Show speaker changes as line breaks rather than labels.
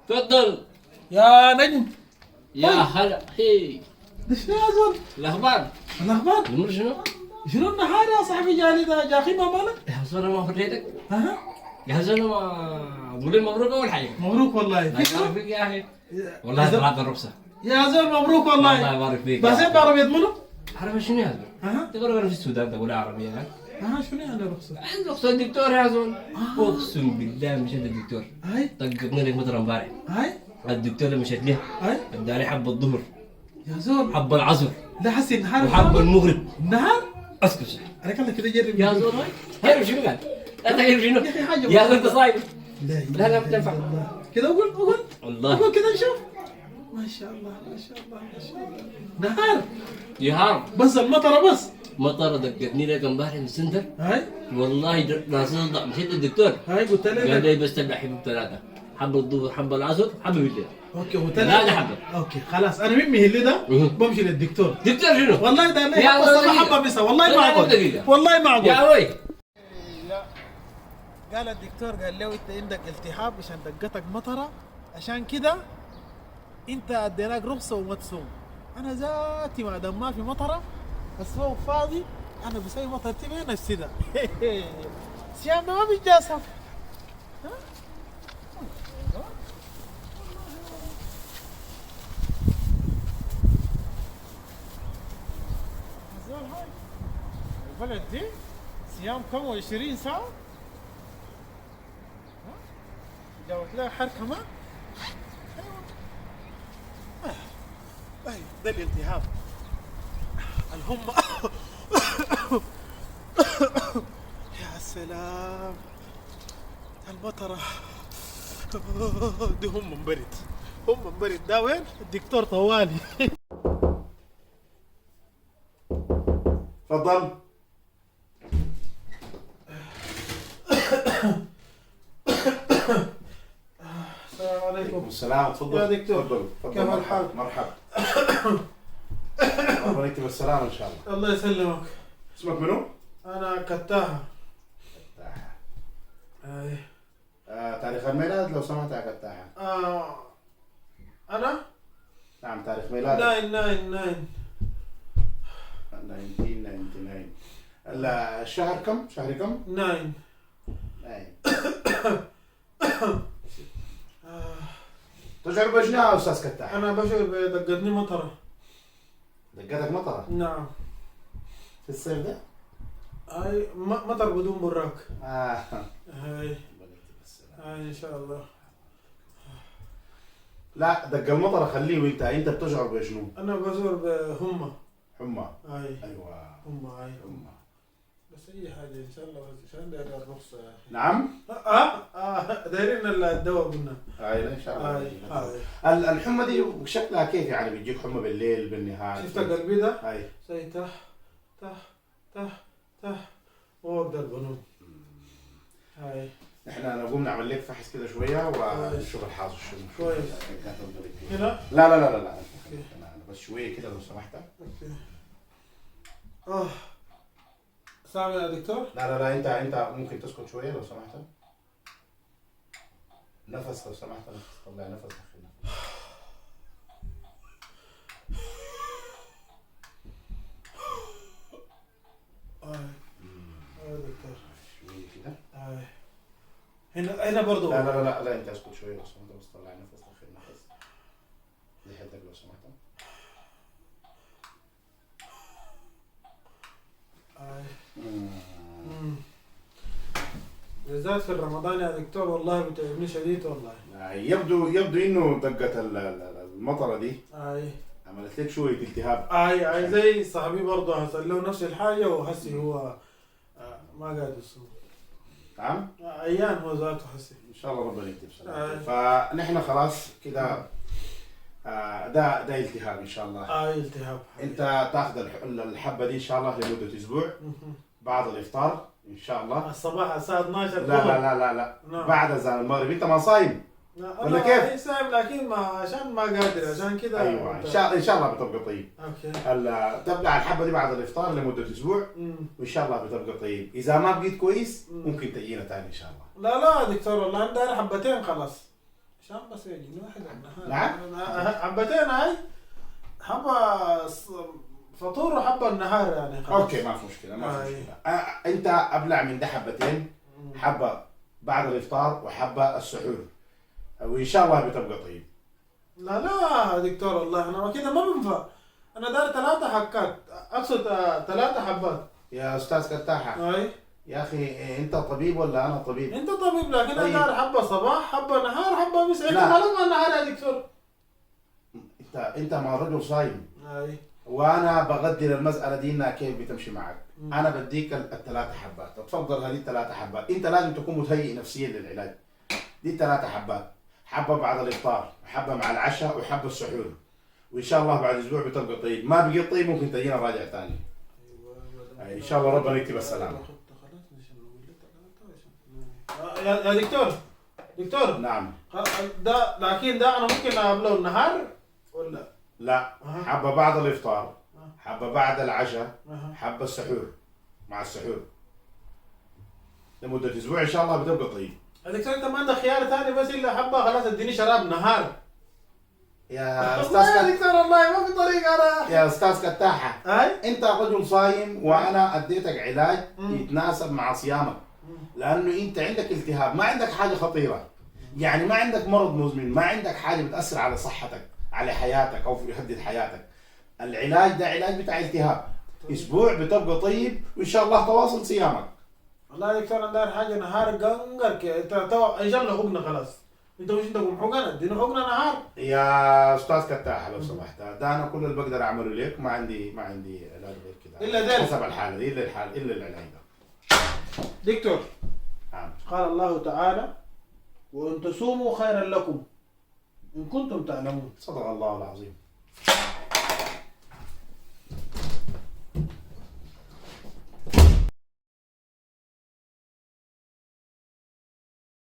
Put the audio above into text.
تفضل.
يا نجم.
يا هلا. هي
ايش يا زول؟
الاخبار؟
الاخبار؟
الامور شنو؟
شنو النهار يا صاحبي جاني ذا جاخي ما مالك؟
يا زلمه ما فريتك؟
ها؟
يا زلمه قول مبروك اول حاجه.
مبروك والله.
الله يبارك فيك يا اخي. والله طلعت الرخصه.
يا زول مبروك والله.
الله يبارك فيك.
بس انت عربية منو؟
عربي شنو يا زلمه؟
ها؟
تقول انا في السودان تقول عربيه ها؟
شنو يعني رخصة؟
عندي رخصه الدكتور يا زول. اقسم بالله مشيت الدكتور.
هاي
طققنا لك مطر امبارح.
هاي
الدكتور اللي مشيت له
هاي
اداني حب الظهر،
يا زول
حب العصر،
لا حسي النهار
وحب المغرب.
النهار؟
اسكت صح.
انا كان كده جرب
يا زول هاي شنو قال؟ لا تغير شنو؟
يا اخي حاجة
يا زول انت صايم.
لا
لا ما تنفع.
كده قول
والله
قول كده نشوف. ما شاء الله ما شاء الله ما شاء الله. نهار
يهار
بس المطره بس.
مطر دقتني لك امبارح في السنتر.
هاي
والله راسي صدع. مشيت الدكتور
هاي قلت
قال
لك
لي بس تبع حبوب ثلاثه، حب الظهر حب العصر حب بالليل.
اوكي قلت
لا
لك
حبه.
اوكي خلاص انا من مهلي ده بمشي للدكتور.
دكتور شنو؟
والله ده
يا
لا
ولد
بس
دقيقة.
حبه بس والله ما
لا،
اقول
دقيقة.
والله ما اقول.
يا وي
قال الدكتور قال له انت عندك التهاب عشان دقتك مطره، عشان كده انت اديناك رخصه وما تصوم. انا ذاتي ما دام ما في مطره السوق فاضي انا بسوي مطرتي بين نفسي ده. صيام ده ما بيتجاسف. هاي البلد دي صيام كم 20 ساعة؟ جابت لها حر كمان؟ ايوه ده الالتهاب الهم. يا سلام المطرة دي هم برد ده وين؟ الدكتور طوالي.
تفضل.
السلام عليكم.
السلام. تفضل
يا دكتور.
تفضل.
كيف الحال؟
مرحبا. ربنا يكتب السلامة ان شاء الله.
الله يسلمك.
اسمك منو؟
انا كتاها. اي
تاريخ الميلاد لو سمحت يا كتاحة.
انا
نعم تاريخ ميلاد
999.
1999. الشهر كم؟ شهر كم؟
9.
نعم. تشعر بجناح يا استاذ كتاحة؟
انا بشعر بدقتني مطره.
دقتك مطرة
نعم.
في الصيف ده؟
هاي مطر بدون براك.
آه.
هاي ان شاء الله.
لا دق المطرة خليه. وانت بتشعر بشنو؟
انا بشعر بهمه.
حمى.
هاي
ايوه
همه هاي
حمى.
بس اي حاجه ان شاء الله عشان داير الرخصه يا اخي.
نعم؟
دايرين الدواء قلنا.
لا ان شاء الله.
هاي
الحمى دي شكلها كيف يعني؟ بيجيك حمى بالليل بالنهار؟
شفت قلبي ده؟
هاي
زي تح وابدا البنون. هاي
احنا نقوم نعمل لك فحص كده شويه ونشوف الحاصل شنو.
كويس. هنا؟
لا أنا بس شويه كده لو سمحت.
اوكي. سامع يا دكتور؟
لا انت ممكن تسكت شويه لو سمحت. نفس لو سمحت. طلع نفس داخل نفس.
دكتور
شويه كده.
هنا برضو.
لا انت اسكت شويه لو سمحت. بس طلع نفس داخل نفس. دي حدك لو سمحت.
بالذات في رمضان يا دكتور والله بتعبني شديد والله.
يبدو انه دقة المطره دي
اي
عملت لك شويه التهاب.
اي زي صاحبي برضه حصل له نفس الحاجه وحسي هو ما قاعد يصوم.
نعم؟
ايام هو ذاته حسي.
ان شاء الله ربنا يكتب سلامته. فنحن خلاص كده ده التهاب ان شاء الله.
التهاب.
انت تاخذ الحبه دي ان شاء الله لمده اسبوع بعد الافطار ان شاء الله.
الصباح الساعه 12.
لا
نعم.
بعد اذان المغرب. انت ما صايم ولا كيف؟
انا صايم لكن ما عشان ما قادر عشان كده.
ايوه ان شاء الله بتبقى طيب.
اوكي.
تبلع الحبه دي بعد الافطار لمده اسبوع وان شاء الله بتبقى طيب. اذا ما بقيت كويس ممكن تجينا ثاني ان شاء الله.
لا دكتور والله انا داير حبتين خلاص عشان بس يجي واحد النهار.
نعم.
حبتين هاي، حبة فطور وحبة النهار يعني خلاص.
اوكي ما في مشكله ما في مشكله. انت ابلع من ده حبتين، حبه بعد الافطار وحبه السحور، وان شاء الله بتبقى طيب.
لا لا دكتور والله انا كده ما بنفع. انا دار 3 حكات، اقصد 3 حبات.
يا استاذ كتاحه
اي
يا اخي انت طبيب ولا انا طبيب؟
انت طبيب، لكن انا
طيب.
دار حبة صباح حبة نهار حبة مساء. انت
لا.
مالك مع النهار يا دكتور؟
انت ما رجل صايم،
اي
وانا بقدر المساله دي انها كيف بتمشي معك. انا بديك ال3 حبات، تفضل هذه ال3 حبات، انت لازم تكون متهيئ نفسيا للعلاج. دي 3 حبات، حبه بعد الافطار وحبه مع العشاء وحبه السحور، وان شاء الله بعد اسبوع بتبقى طيب. ما بقيت طيب ممكن تجينا راجع ثاني. ان شاء الله ربنا يكتب السلامه.
يا دكتور، دكتور
نعم.
ده لكن ده انا ممكن اقابله النهار ولا؟
لا، حبه بعد الافطار، حبه بعد العشاء، حبه السحور مع السحور، لمده اسبوع ان شاء الله بتبقى طيب.
يا دكتور انت ما عندك خيار ثاني بس الا حبه خلاص اديني شراب نهار.
يا استاذ
والله يا دكتور والله ما في طريقه انا.
يا استاذ كتاحه،
هاي
انت رجل صايم وانا اديتك علاج يتناسب مع صيامك، لانه انت عندك التهاب، ما عندك حاجه خطيره، يعني ما عندك مرض مزمن، ما عندك حاجه بتاثر على صحتك على حياتك او يهدد حياتك. العلاج ده علاج بتاع التهاب، اسبوع بتبقى طيب وان شاء الله تواصل صيامك.
والله يا دكتور انا داير حاجه نهار قنقر كده. انت تو اجل حقنه خلاص. انت مش عندكم حقنه؟ اديني حقنه نهار.
يا استاذ كتاح لو سمحت، ده انا كل اللي بقدر اعمله لك، ما عندي علاج غير كده
إلا ده.
حسب الحاله دي، الا العلاج ده.
دكتور
نعم.
قال الله تعالى وان تصوموا خيرا لكم ان كنتم تعلمون.
صدق الله العظيم.